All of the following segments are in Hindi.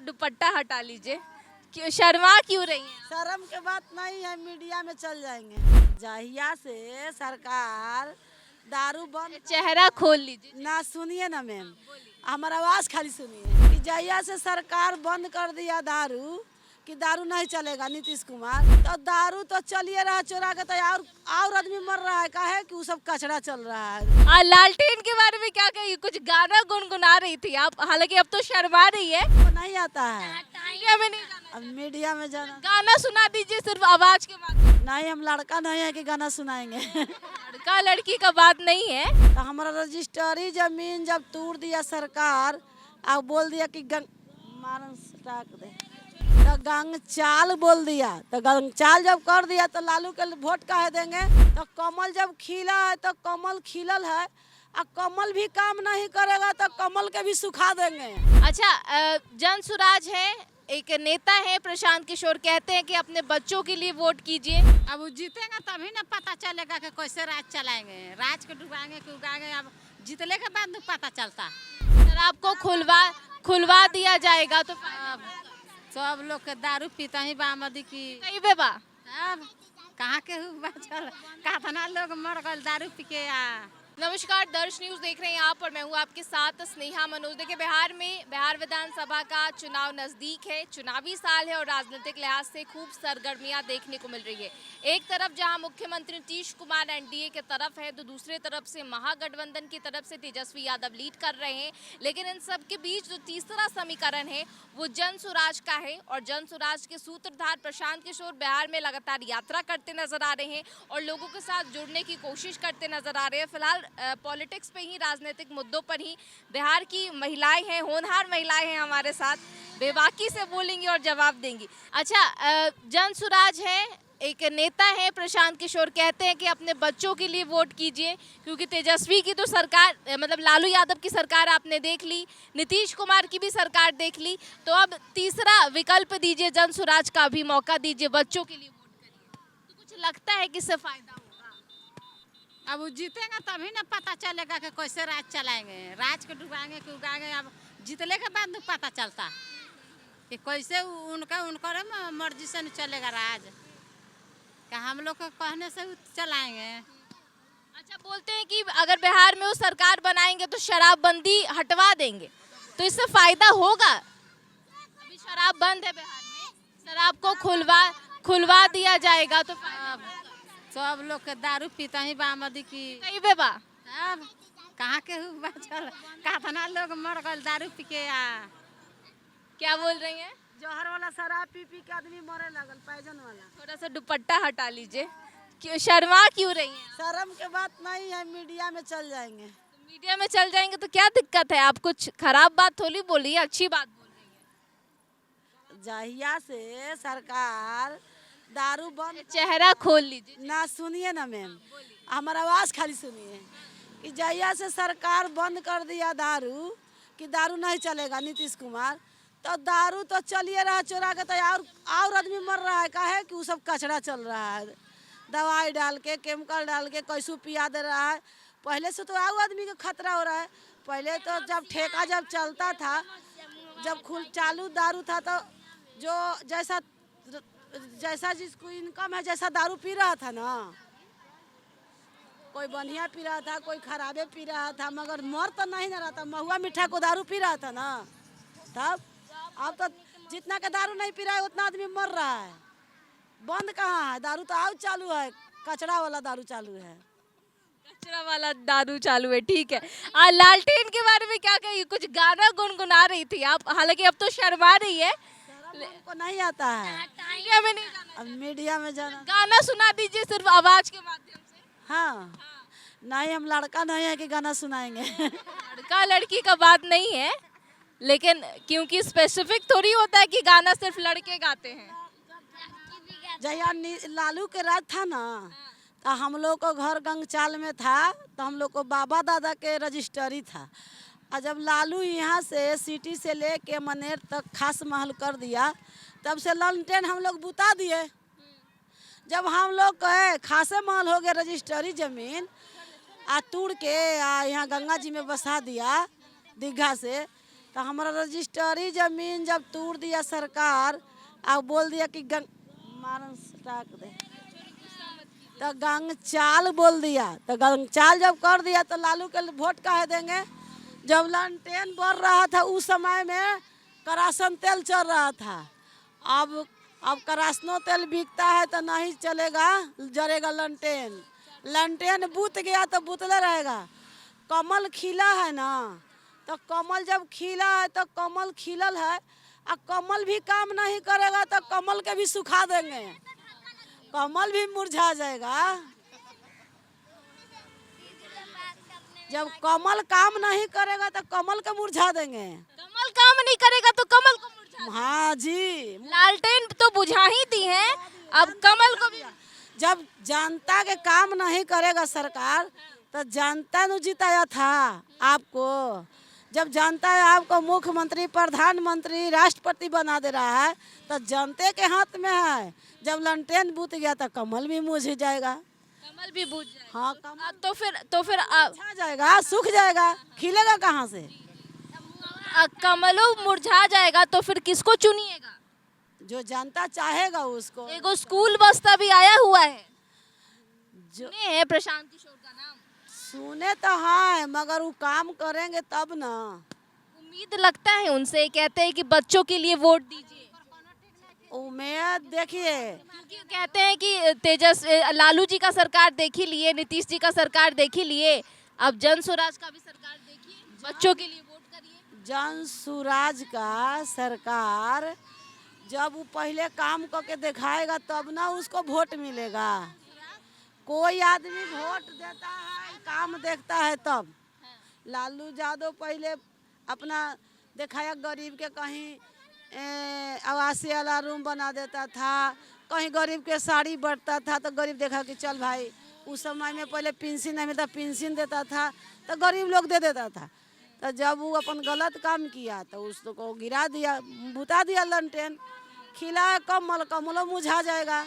दुपट्टा हटा लीजिए। क्यों शर्मा क्यों रही हैं? शर्म के बात नहीं है, मीडिया में चल जाएंगे। जहिया से सरकार दारू बंद चेहरा खोल लीजिए। ना, सुनिए ना मैम, हमारा आवाज खाली सुनिए कि जहिया से सरकार बंद कर दिया दारू, कि दारू नहीं चलेगा नीतीश कुमार, तो दारू तो चलिए रहा चोरा के, तो और आदमी मर रहा है, काहे कि वो सब कचरा चल रहा है। लालटेन के बारे में क्या कही? कुछ गाना गुनगुना रही थी आप, हालांकि अब तो शर्मा रही है। वो नहीं आता है, मीडिया में नहीं जाना। अब मीडिया में जाना। गाना सुना दीजिए सिर्फ आवाज के माध्यम नहीं, हम लड़का नहीं है कि गाना सुनाएंगे। से। लड़का लड़की का बात नहीं है। तो हमारा रजिस्ट्री जमीन जब तोड़ दिया सरकार, अब बोल दिया कि मारन स्टाक दे, तो गंगचाल बोल दिया। तो गंगचाल जब कर दिया तो लालू के वोट काहे देंगे? तो कमल जब खिला है तो कमल खिलल है, और कमल भी काम नहीं करेगा तो कमल के भी सुखा देंगे। अच्छा, जन सुराज है, एक नेता है प्रशांत किशोर, कहते हैं कि अपने बच्चों के लिए वोट कीजिए। अब वो जीतेंगे तभी ना पता चलेगा कि कैसे राज चलाएंगे, राज को डुबाएंगे कि उगाएंगे। अब जीतने के बाद पता चलता। शराब को खुलवा दिया जाएगा तो अब सब लोग के दारू पीता ही बामदी की। सही बे बा। अब कहाँ के बचल, कतना लोग मर गए दारू पी के। नमस्कार, दर्श न्यूज देख रहे हैं आप और मैं हूं आपके साथ स्नेहा मनोज। देखिए, बिहार विधानसभा का चुनाव नजदीक है, चुनावी साल है और राजनीतिक लिहाज से खूब सरगर्मियां देखने को मिल रही है। एक तरफ जहां मुख्यमंत्री नीतीश कुमार एनडीए के तरफ है, तो दूसरे तरफ से महागठबंधन की तरफ से तेजस्वी यादव लीड कर रहे हैं। लेकिन इन सब के बीच जो तीसरा समीकरण है वो जन सुराज का है, और जन सुराज के सूत्रधार प्रशांत किशोर बिहार में लगातार यात्रा करते नजर आ रहे हैं और लोगों के साथ जुड़ने की कोशिश करते नजर आ रहे हैं। फिलहाल पॉलिटिक्स पे ही, राजनीतिक मुद्दों पर ही बिहार की महिलाएं हैं, होनहार महिलाएं हैं हमारे साथ, बेबाकी से बोलेंगी और जवाब देंगी। अच्छा, जन सुराज है, एक नेता है प्रशांत किशोर, कहते हैं कि अपने बच्चों के लिए वोट कीजिए, क्योंकि तेजस्वी की तो सरकार, मतलब लालू यादव की सरकार आपने देख ली, नीतीश कुमार की भी सरकार देख ली, तो अब तीसरा विकल्प दीजिए, जन सुराज का भी मौका दीजिए, बच्चों के लिए वोट करिए। तो कुछ लगता है कि इससे फायदा होगा? अब वो जीतेंगे तभी ना पता चलेगा कि कैसे राज चलाएंगे, राज को डुबाएंगे कि उगाएंगे। अब जीतने के बाद पता चलता कि कैसे उनकर मर्जी से चलेगा राज, क्या हम लोग को कहने से चलाएंगे। अच्छा, बोलते हैं कि अगर बिहार में वो सरकार बनाएंगे तो शराबबंदी हटवा देंगे, तो इससे फायदा होगा? अभी शराब बंद है बिहार में, शराब को खुलवा दिया जाएगा तो फायदा होगा। सब लोग के दारू पीता ही बामदी की। सही बे बा। अब कहाँ के बचल, कतना लोग मर गए दारू पी के। क्या बोल रही हैं? जहर वाला शराब पी पी के आदमी मरे लगल, पैजन वाला। थोड़ा सा दुपट्टा हटा लीजिए। क्यों शर्मा क्यों रही हैं? शर्म के बात नहीं है, मीडिया में चल जाएंगे। तो मीडिया में चल जाएंगे तो क्या दिक्कत है? आप कुछ खराब बात थोड़ी बोल रही है, अच्छी बात बोल रही है। जहिया से सरकार दारू बंद चेहरा खोल लीजिए ना, सुनिए ना मैम, हमारा आवाज खाली सुनिए कि जहिया से सरकार बंद कर दिया दारू, कि दारू नहीं चलेगा नीतीश कुमार, तो दारू तो चलिए रहा चोरा के, तो और आदमी मर रहा है, काहे कि वो सब कचरा चल रहा है, दवाई डाल के, केमिकल डाल के कैसू पिया दे रहा है। पहले से तो और आदमी को खतरा हो रहा है। पहले तो जब ठेका जब चलता था, जब चालू दारू था, तो जो जैसा जिसको इनकम है, जैसा दारू पी रहा था ना, कोई बढ़िया पी रहा था, कोई खराबे पी रहा था, मगर मर तो नहीं ना रहा था। महुआ मीठा को दारू पी रहा था ना, तब अब तो जितना का दारू नहीं पी रहा है उतना आदमी मर रहा है। बंद कहाँ है दारू? तो आओ चालू है, कचरा वाला दारू चालू है। कचरा वाला दारू चालू है, ठीक है। लालटेन के बारे में क्या कही? कुछ गाना गुनगुना रही थी आप, हालांकि अब तो शर्मा रही है। हमको नहीं आता है, मीडिया में नहीं जाना। अब मीडिया में जाना। गाना सुना दीजिए सिर्फ आवाज के माध्यम से। हाँ, नहीं, हम लड़का नहीं है कि गाना सुनाएंगे। लड़का लड़की का बात नहीं है, लेकिन क्योंकि स्पेसिफिक थोड़ी होता है कि गाना सिर्फ लड़के गाते हैं। जहिया लालू के राज था ना, तो हम लोग को घर गंगचाल में था, तो हम लोग को बाबा दादा के रजिस्ट्री था। और जब लालू यहाँ से सिटी से लेके मनेर तक खास महल कर दिया, तब से ललटेन हम लोग बुता दिए। जब हम लोग कहे खासे महल हो गया, रजिस्ट्री जमीन तोड़ के यहाँ गंगा जी में बसा दिया दीघा से, तो हमारा रजिस्ट्री जमीन जब तोड़ दिया सरकार, अब बोल दिया कि मारन स्टाक दे, तो गंगचाल बोल दिया। तो गंगचाल जब कर दिया तो लालू के वोट काहे देंगे? जब लंटेन बढ़ रहा था उस समय में करासन तेल चल रहा था। अब करासनो तेल बिकता है तो नहीं चलेगा, जरेगा लंटेन। लंटेन बुत गया तो बुतले रहेगा। कमल खिला है ना, तो कमल जब खिला है तो कमल खिलल है, और कमल भी काम नहीं करेगा तो कमल के भी सुखा देंगे, कमल भी मुरझा जाएगा। जब कमल काम नहीं करेगा तो कमल के मुरझा देंगे। कमल काम नहीं करेगा तो कमल को मुरझा। हाँ जी, लालटेन तो बुझा ही दी है, अब कमल को भी। जब जनता के काम नहीं करेगा सरकार तो जनता ने जिताया था आपको। जब जनता आपको मुख्यमंत्री, प्रधानमंत्री, राष्ट्रपति बना दे रहा है तो जनते के हाथ में है। जब लंटेन बूत गया तो कमल भी मुझ जाएगा, कमल भी बुझ जाएगा। हाँ कमल तो फिर मुरझा जाएगा, सूख जाएगा, खिलेगा कहाँ से? कमलो मुरझा जाएगा तो फिर किसको चुनिएगा? जो जनता चाहेगा उसको। एगो स्कूल बस्ता भी आया हुआ है, जो सुने हैं प्रशांत किशोर का नाम? सुने तो हाँ, मगर वो काम करेंगे तब ना। उम्मीद लगता है उनसे, कहते हैं कि बच्चों के लिए वोट दीजिए। उम्मीद देखिए, क्योंकि कहते हैं कि लालू जी का सरकार देख ही लिए, नीतीश जी का सरकार देख ही लिए, अब जन स्वराज का भी सरकार देखिए, बच्चों के लिए वोट करिए। जन स्वराज का सरकार जब वो पहले काम करके दिखाएगा तब ना उसको वोट मिलेगा। कोई आदमी वोट देता है, काम देखता है तब। लालू यादव पहले अपना दिखाया, गरीब के कहीं आवासीय वाला रूम बना देता था, कहीं गरीब के साड़ी बढ़ता था तो गरीब देखा कि चल भाई, उस समय में पहले पेंशन नहीं मिलता, पेंशन देता था तो गरीब लोग दे देता था। तो जब वो अपन गलत काम किया तो उसको गिरा दिया, बुता दिया लंटेन, खिला कमल, कमलो मुझा जाएगा।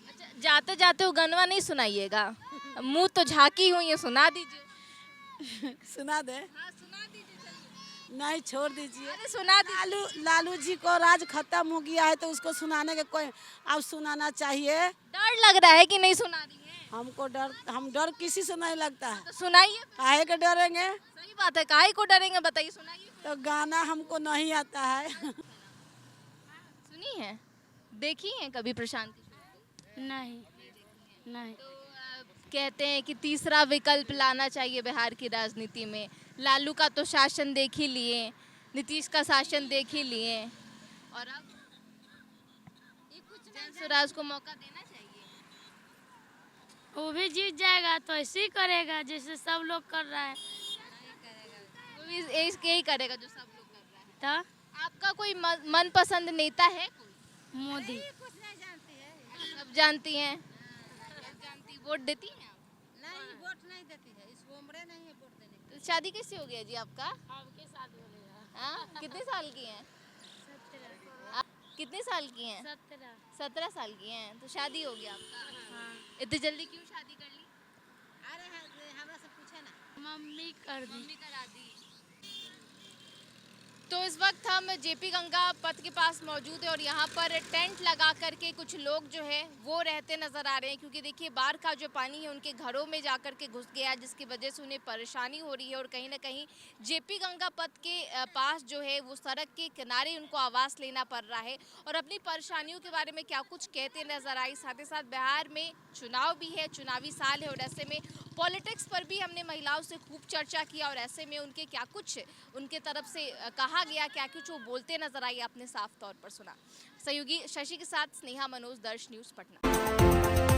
अच्छा, जाते जाते वो गनवा नहीं सुनाइएगा, मुंह तो झांकी हुई है, सुना दीजिए। सुना दे? हाँ, सुना दीजिए, चलिए। नहीं, छोड़ दीजिए। अरे सुना दीजिए। लालू जी को राज खत्म हो गया है तो उसको सुनाने के कोई, अब सुनाना चाहिए। डर लग रहा है कि नहीं सुना रही है? हमको डर, हम डर किसी से नहीं लगता है। तो सुनाइए। काहे के डरेंगे? सही बात है, काहे को डरेंगे, बताइए, सुनाइए। तो गाना हमको नहीं आता है। सुनी है, देखी है कभी प्रशांत किशोर? नहीं नहीं। तो कहते हैं कि तीसरा विकल्प लाना चाहिए बिहार की राजनीति में। लालू का तो शासन देख ही लिए, नीतीश का शासन देख ही लिए, और अब जन स्वराज को मौका देना चाहिए। वो भी जीत जाएगा तो ऐसे ही करेगा जैसे सब लोग कर रहा है। वो भी यही करेगा जो सब लोग कर रहा है। तो आपका कोई मनपसंद नेता है? मोदी। सब जानती हैं, वोट देती हैं आप? नहीं, वोट नहीं देती है, इस उम्र नहीं है वोट देने की। तो शादी कैसे हो गया जी आपका? आपके साथ बोलेगा। हाँ, कितने साल की हैं? 17। कितने साल की हैं? 17। 17 साल की हैं, तो शादी हो गया आपका। हाँ। इतनी जल्दी क्यों शादी कर ली? अरे हमरा से पूछे ना। मम्मी कर दी। मम्मी करा दी। तो इस वक्त हम जेपी गंगा पथ के पास मौजूद है और यहाँ पर टेंट लगा करके कुछ लोग जो है वो रहते नज़र आ रहे हैं, क्योंकि देखिए बाढ़ का जो पानी है उनके घरों में जाकर के घुस गया है, जिसकी वजह से उन्हें परेशानी हो रही है। और कहीं ना कहीं जेपी गंगा पथ के पास जो है वो सड़क के किनारे उनको आवास लेना पड़ रहा है और अपनी परेशानियों के बारे में क्या कुछ कहते नज़र आई। साथ ही साथ बिहार में चुनाव भी है, चुनावी साल है, और ऐसे में पॉलिटिक्स पर भी हमने महिलाओं से खूब चर्चा किया और ऐसे में उनके क्या कुछ उनके तरफ से कहा गया, क्या कुछ वो बोलते नजर आई, आपने साफ तौर पर सुना। सहयोगी शशि के साथ स्नेहा मनोज, दर्श न्यूज़ पटना।